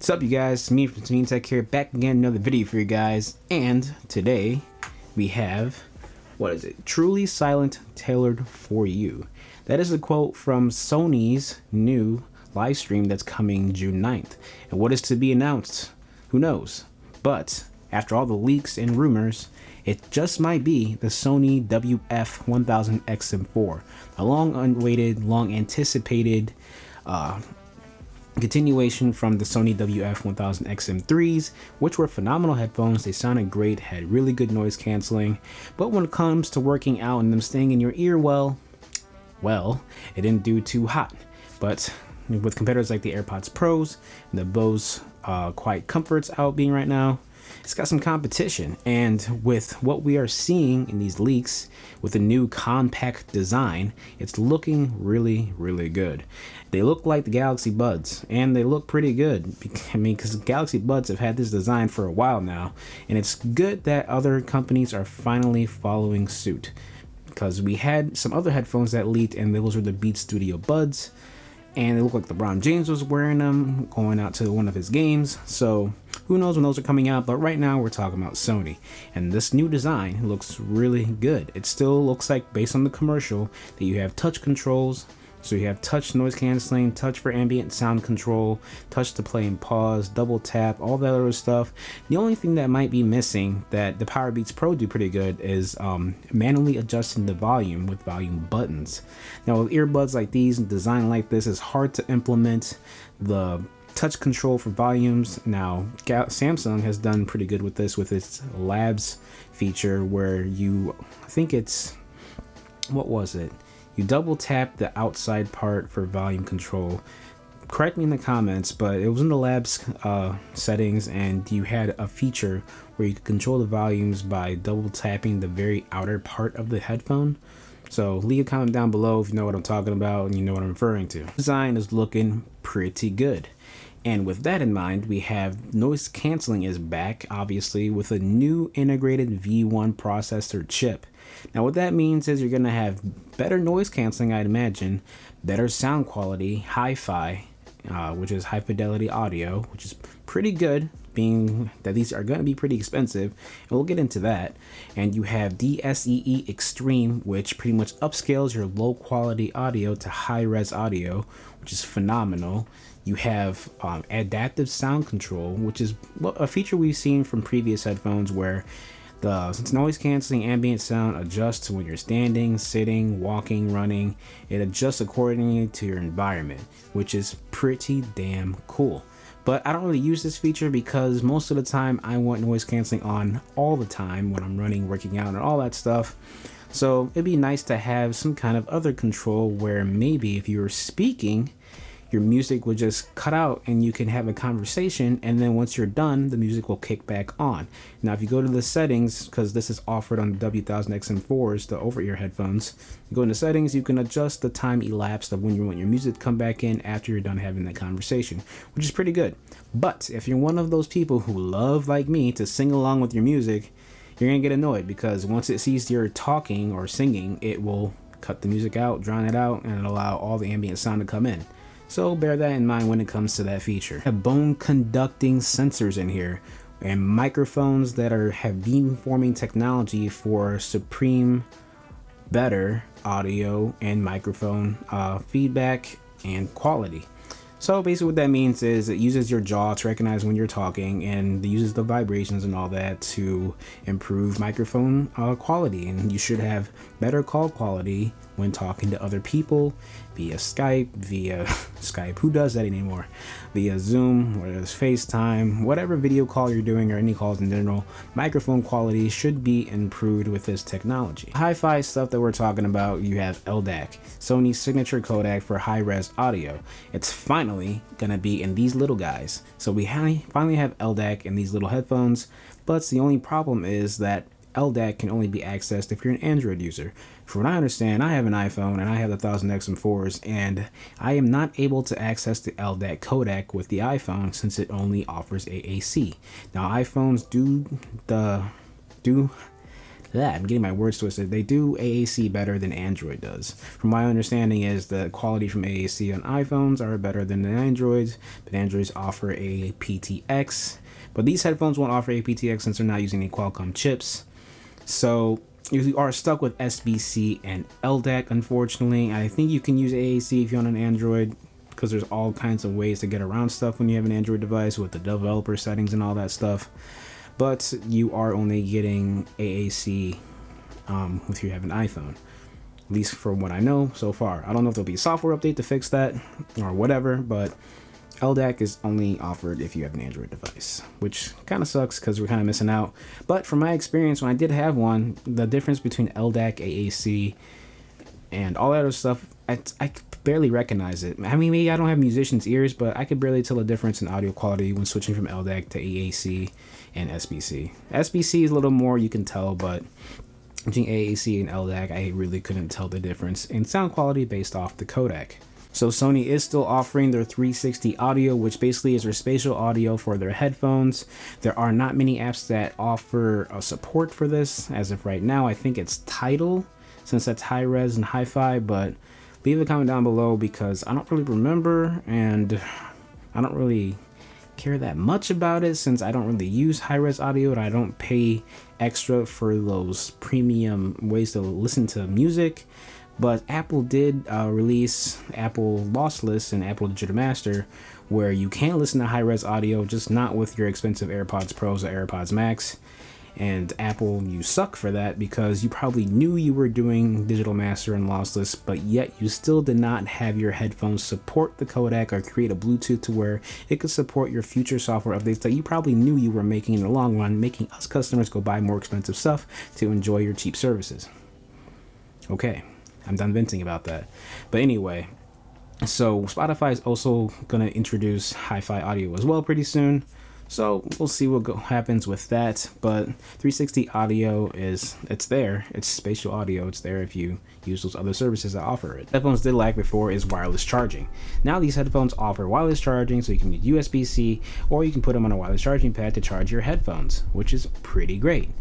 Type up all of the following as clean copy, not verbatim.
What's up, you guys? It's me from Team Tech here, back again, another video for you guys. And today we have, what is it? Truly silent, tailored for you. That is a quote from Sony's new live stream that's coming June 9th. And what is to be announced? Who knows? But after all the leaks and rumors, it just might be the Sony WF-1000XM4, a long-awaited, long-anticipated continuation from the Sony WF-1000XM3s, which were phenomenal headphones. They sounded great, had really good noise canceling, but when it comes to working out and them staying in your ear, well, it didn't do too hot. But with competitors like the AirPods Pros and the Bose Quiet Comforts out being right now, it's got some competition. And with what we are seeing in these leaks with the new compact design, it's looking really good. They look like the Galaxy Buds, and they look pretty good. I mean, because Galaxy Buds have had this design for a while now, and it's good that other companies are finally following suit, because we had some other headphones that leaked, and those were the Beats Studio Buds, and they look like LeBron James was wearing them going out to one of his games. So who knows when those are coming out, but right now we're talking about Sony, and this new design looks really good. It still looks like, based on the commercial, that you have touch controls. So you have touch noise canceling, touch for ambient sound control, touch to play and pause, double tap, all that other stuff. The only thing that might be missing that the Powerbeats Pro do pretty good is manually adjusting the volume with volume buttons. Now with earbuds like these and design like this, it's hard to implement the touch control for volumes. Now Samsung has done pretty good with this with its Labs feature, where I think it's, what was it? You double tap the outside part for volume control. Correct me in the comments, but it was in the Labs settings, and you had a feature where you could control the volumes by double tapping the very outer part of the headphone. So leave a comment down below if you know what I'm talking about and you know what I'm referring to. Design is looking pretty good. And with that in mind, we have noise canceling is back, obviously, with a new integrated V1 processor chip. Now what that means is you're going to have better noise canceling, I'd imagine, better sound quality, hi-fi, which is high fidelity audio, which is pretty good, being that these are going to be pretty expensive, and we'll get into that. And you have DSEE Extreme, which pretty much upscales your low quality audio to high-res audio, which is phenomenal. You have adaptive sound control, which is a feature we've seen from previous headphones, where the noise canceling ambient sound adjusts when you're standing, sitting, walking, running. It adjusts accordingly to your environment, which is pretty damn cool. But I don't really use this feature because most of the time I want noise canceling on all the time when I'm running, working out, and all that stuff. So it'd be nice to have some kind of other control where maybe if you were speaking, your music would just cut out and you can have a conversation, and then once you're done, the music will kick back on. Now if you go to the settings, because this is offered on the W1000XM4s, the over-ear headphones, you go into settings, you can adjust the time elapsed of when you want your music to come back in after you're done having that conversation, which is pretty good. But if you're one of those people who love, like me, to sing along with your music, you're gonna get annoyed, because once it sees you're talking or singing, it will cut the music out, drown it out, and allow all the ambient sound to come in. So bear that in mind when it comes to that feature. I have bone conducting sensors in here, and microphones that have beamforming technology for supreme better audio and microphone feedback and quality. So basically what that means is it uses your jaw to recognize when you're talking, and it uses the vibrations and all that to improve microphone quality, and you should have better call quality when talking to other people via Skype, who does that anymore, via Zoom, whether it's FaceTime, whatever video call you're doing, or any calls in general. Microphone quality should be improved with this technology. Hi-fi stuff that we're talking about, you have LDAC, Sony's signature codec for high-res audio. It's finally gonna be in these little guys. So we finally have LDAC in these little headphones, but the only problem is that LDAC can only be accessed if you're an Android user. From what I understand, I have an iPhone and I have the 1000XM4s, and I am not able to access the LDAC codec with the iPhone since it only offers AAC. Now iPhones do I'm getting my words twisted. They do AAC better than Android does. From my understanding is the quality from AAC on iPhones are better than the Androids, but Androids offer a PTX. But these headphones won't offer a PTX since they're not using any Qualcomm chips. So you are stuck with SBC and LDAC, unfortunately. I think you can use AAC if you're on an Android, because there's all kinds of ways to get around stuff when you have an Android device with the developer settings and all that stuff. But you are only getting AAC if you have an iPhone, at least from what I know so far. I don't know if there'll be a software update to fix that or whatever, but LDAC is only offered if you have an Android device, which kind of sucks because we're kind of missing out. But from my experience, when I did have one, the difference between LDAC, AAC, and all that other stuff, I barely recognize it. I mean, maybe I don't have musicians' ears, but I could barely tell a difference in audio quality when switching from LDAC to AAC and SBC. SBC is a little more you can tell, but between AAC and LDAC, I really couldn't tell the difference in sound quality based off the codec. So Sony is still offering their 360 audio, which basically is their spatial audio for their headphones. There are not many apps that offer support for this as of right now. I think it's Tidal, since that's high res and hi-fi, but leave a comment down below because I don't really remember and I don't really care that much about it since I don't really use high-res audio and I don't pay extra for those premium ways to listen to music. But Apple did release Apple Lossless and Apple Digital Master, where you can listen to high-res audio, just not with your expensive AirPods Pros or AirPods Max. And Apple, you suck for that because you probably knew you were doing Digital Master and Lossless, but yet you still did not have your headphones support the codec or create a Bluetooth to where it could support your future software updates that you probably knew you were making in the long run, making us customers go buy more expensive stuff to enjoy your cheap services. Okay, I'm done venting about that. But anyway, so Spotify is also going to introduce hi-fi audio as well pretty soon. So we'll see what happens with that, but 360 audio it's there. It's spatial audio. It's there if you use those other services that offer it. Headphones did lack before is wireless charging. Now these headphones offer wireless charging, so you can use USB-C or you can put them on a wireless charging pad to charge your headphones, which is pretty great.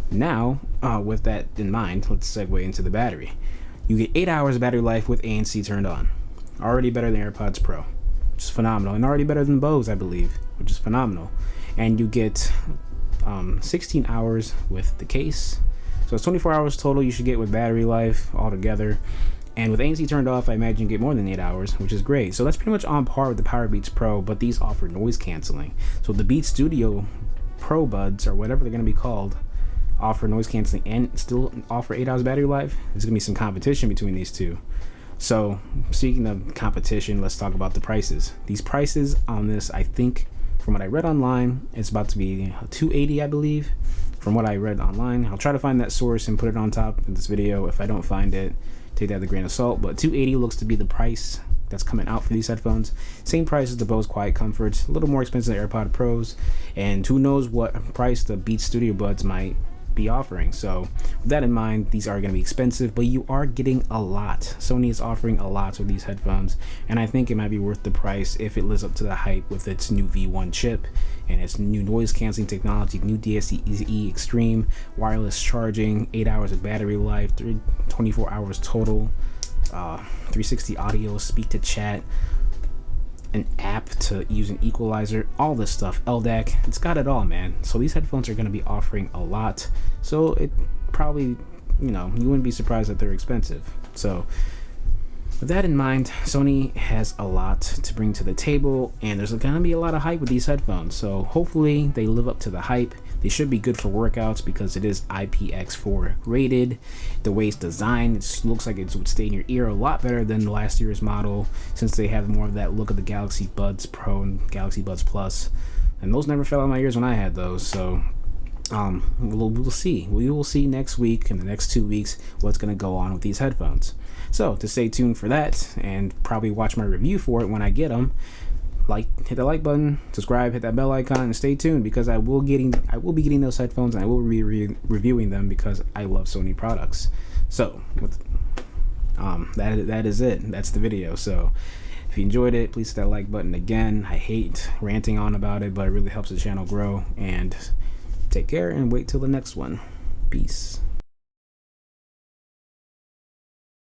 Now, with that in mind, let's segue into the battery. You get 8 hours of battery life with ANC turned on. Already better than AirPods Pro, which is phenomenal, and already better than Bose, I believe, which is phenomenal. And you get 16 hours with the case, so it's 24 hours total you should get with battery life altogether. And with ANC turned off, I imagine you get more than 8 hours, which is great. So that's pretty much on par with the Powerbeats Pro, but these offer noise canceling. So the Beats Studio Pro Buds, or whatever they're going to be called, offer noise canceling and still offer 8 hours battery life. There's going to be some competition between these two. So speaking of competition, let's talk about the prices. These prices on this, I think, from what I read online, it's about to be $280, I believe, from what I read online. I'll try to find that source and put it on top of this video. If I don't find it, take that with a grain of salt, but $280 looks to be the price that's coming out for these headphones. Same price as the Bose Quiet Comforts, a little more expensive than AirPod Pros, and who knows what price the Beats Studio Buds might be offering. So with that in mind, these are going to be expensive, but you are getting a lot. Sony is offering a lot with these headphones, and I think it might be worth the price if it lives up to the hype with its new V1 chip and its new noise canceling technology, new DSEE Extreme, wireless charging, 8 hours of battery life, 24 hours total, 360 audio, speak to chat, an app to use an equalizer, all this stuff, LDAC, it's got it all, man. So these headphones are going to be offering a lot, so it probably, you wouldn't be surprised that they're expensive. So with that in mind, Sony has a lot to bring to the table, and there's going to be a lot of hype with these headphones, so hopefully they live up to the hype. They should be good for workouts because it is IPX4 rated. The way it's designed, it looks like it would stay in your ear a lot better than the last year's model, since they have more of that look of the Galaxy Buds Pro and Galaxy Buds Plus, and those never fell out of my ears when I had those. So we'll see. We will see next week, in the next 2 weeks, what's going to go on with these headphones. So to stay tuned for that and probably watch my review for it when I get them, hit the like button, subscribe, hit that bell icon, and stay tuned because I will be getting those headphones and I will be reviewing them because I love Sony products. So that is it. That's the video. So if you enjoyed it, please hit that like button again. I hate ranting on about it, but it really helps the channel grow. And take care and wait till the next one. Peace.